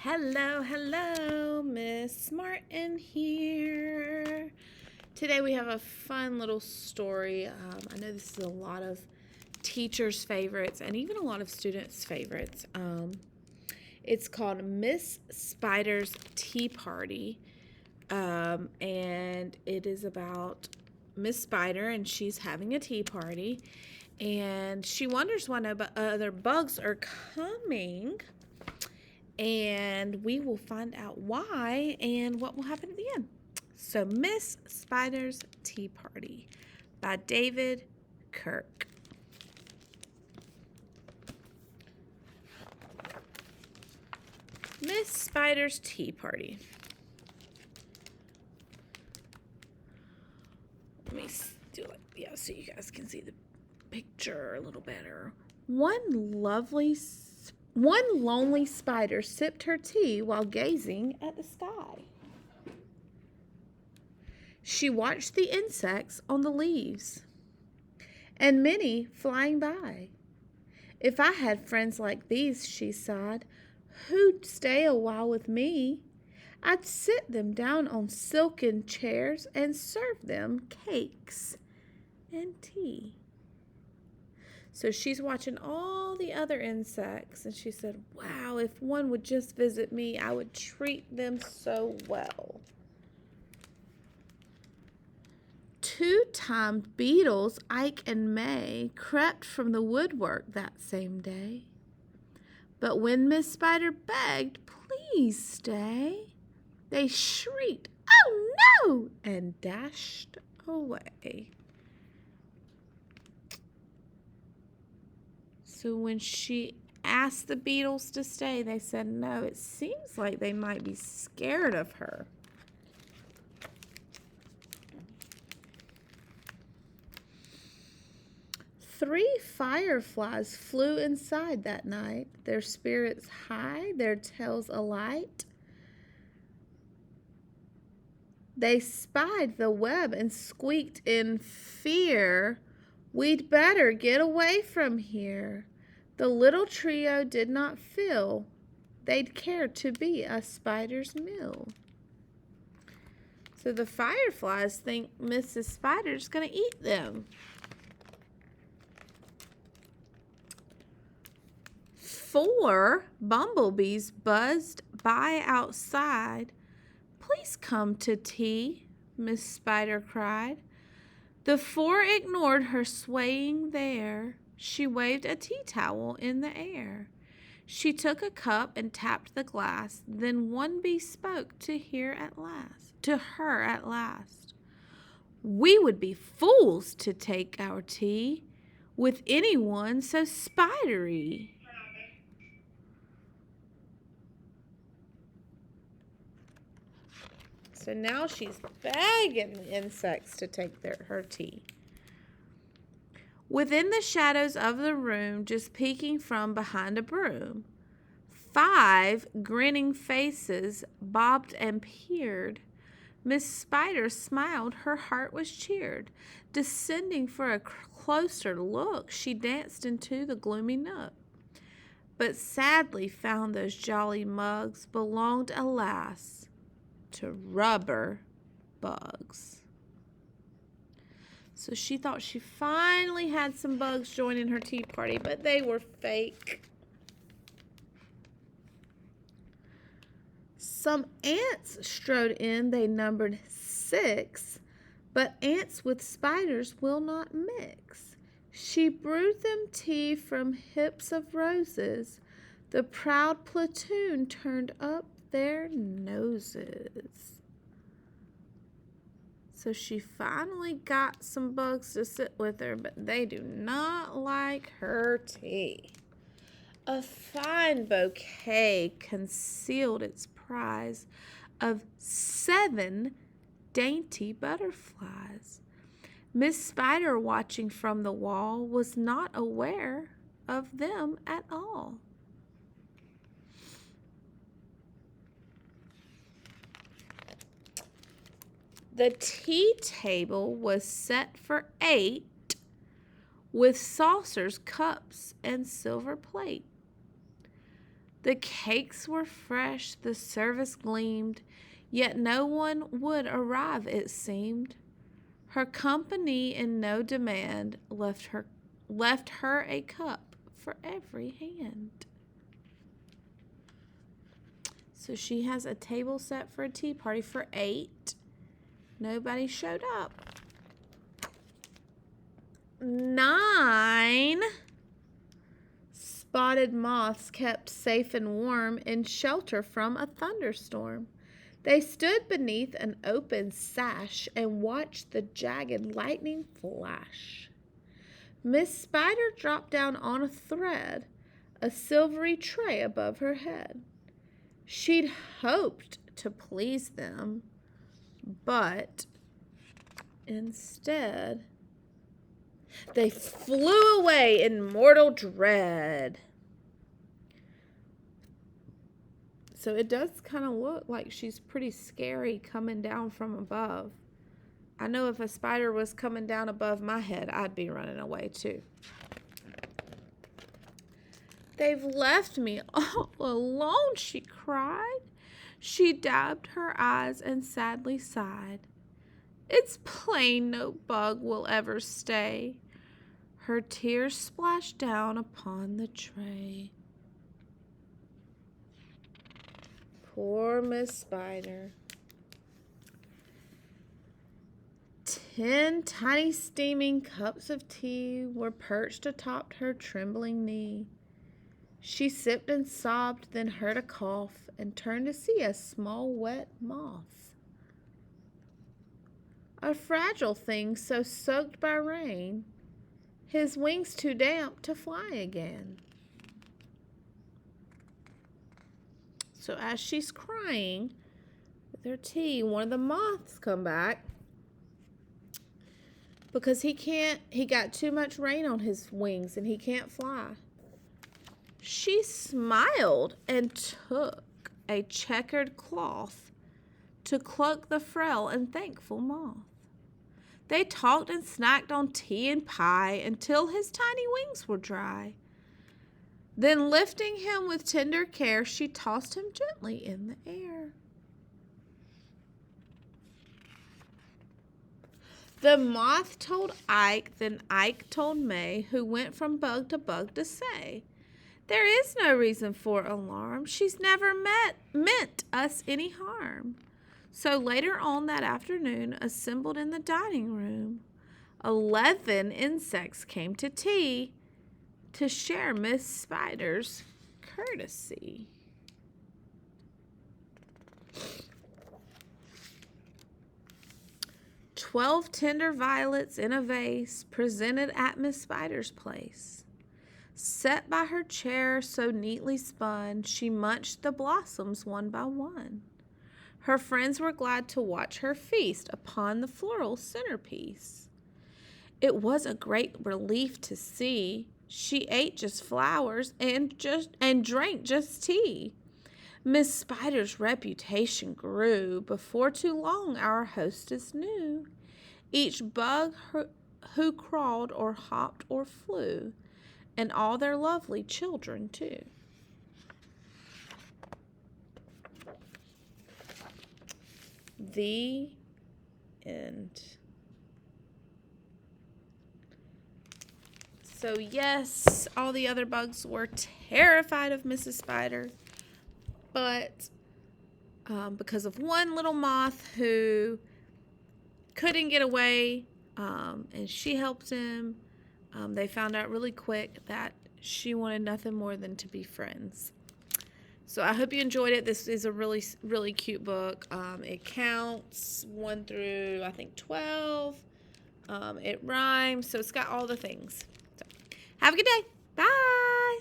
Hello, hello, Miss Martin here. Today we have a fun little story. I know this is a lot of teachers' favorites and even a lot of students' favorites. It's called Miss Spider's Tea Party, and it is about Miss Spider, and she's having a tea party, and she wonders why no other bugs are coming. And we will find out why and what will happen at the end. So, Miss Spider's Tea Party by David Kirk. Miss Spider's Tea Party. Let me do it, so you guys can see the picture a little better. One lonely spider sipped her tea while gazing at the sky. She watched the insects on the leaves and many flying by. If I had friends like these, she sighed, who'd stay a while with me, I'd sit them down on silken chairs and serve them cakes and tea. So she's watching all the other insects, and she said, wow, if one would just visit me, I would treat them so well. Two-timed beetles, Ike and May, crept from the woodwork that same day. But when Miss Spider begged, please stay, they shrieked, oh no, and dashed away. So when she asked the beetles to stay, they said no. It seems like they might be scared of her. Three fireflies flew inside that night, their spirits high, their tails alight. They spied the web and squeaked in fear, we'd better get away from here. The little trio did not feel they'd care to be a spider's meal. So the fireflies think Mrs. Spider's going to eat them. Four bumblebees buzzed by outside. Please come to tea, Miss Spider cried. The four ignored her swaying there. She waved a tea towel in the air. She took a cup and tapped the glass. Then one bee spoke to her at last. We would be fools to take our tea with anyone so spidery. So now she's begging the insects to take her tea. Within the shadows of the room, just peeking from behind a broom, 5 grinning faces bobbed and peered. Miss Spider smiled, her heart was cheered. Descending for a closer look, she danced into the gloomy nook. But sadly found those jolly mugs belonged, alas, to rubber bugs. So she thought she finally had some bugs joining her tea party, but they were fake. Some ants strode in, they numbered 6, but ants with spiders will not mix. She brewed them tea from hips of roses. The proud platoon turned up their noses. So she finally got some bugs to sit with her, but they do not like her tea. A fine bouquet concealed its prize of 7 dainty butterflies. Miss Spider, watching from the wall, was not aware of them at all. The tea table was set for 8 with saucers, cups, and silver plate. The cakes were fresh, the service gleamed, yet no one would arrive, it seemed. Her company in no demand left her a cup for every hand. So she has a table set for a tea party for 8. Nobody showed up. 9 spotted moths kept safe and warm in shelter from a thunderstorm. They stood beneath an open sash and watched the jagged lightning flash. Miss Spider dropped down on a thread, a silvery tray above her head. She'd hoped to please them, but instead they flew away in mortal dread. So it does kind of look like she's pretty scary coming down from above. I know if a spider was coming down above my head, I'd be running away too. They've left me all alone, she cried. She dabbed her eyes and sadly sighed. It's plain no bug will ever stay. Her tears splashed down upon the tray. Poor Miss Spider. 10 tiny steaming cups of tea were perched atop her trembling knee. She sipped and sobbed, then heard a cough, and turned to see a small wet moth. A fragile thing so soaked by rain, his wings too damp to fly again. So as she's crying with her tea, one of the moths come back because he got too much rain on his wings and he can't fly. She smiled and took a checkered cloth to cloak the frail and thankful moth. They talked and snacked on tea and pie until his tiny wings were dry. Then, lifting him with tender care, she tossed him gently in the air. The moth told Ike, then Ike told May, who went from bug to bug to say, there is no reason for alarm. She's never meant us any harm. So later on that afternoon, assembled in the dining room, 11 insects came to tea to share Miss Spider's courtesy. "12 tender violets in a vase presented at Miss Spider's place. Set by her chair so neatly spun, she munched the blossoms one by one. Her friends were glad to watch her feast upon the floral centerpiece. It was a great relief to see she ate just flowers and drank just tea. Miss Spider's reputation grew. Before too long our hostess knew each bug who crawled or hopped or flew, and all their lovely children too." The end. So yes, all the other bugs were terrified of Mrs. Spider, but because of one little moth who couldn't get away, and she helped him, they found out really quick that she wanted nothing more than to be friends. So I hope you enjoyed it. This is a really, really cute book. It counts 1 through, I think, 12. It rhymes, so it's got all the things. So, have a good day. Bye.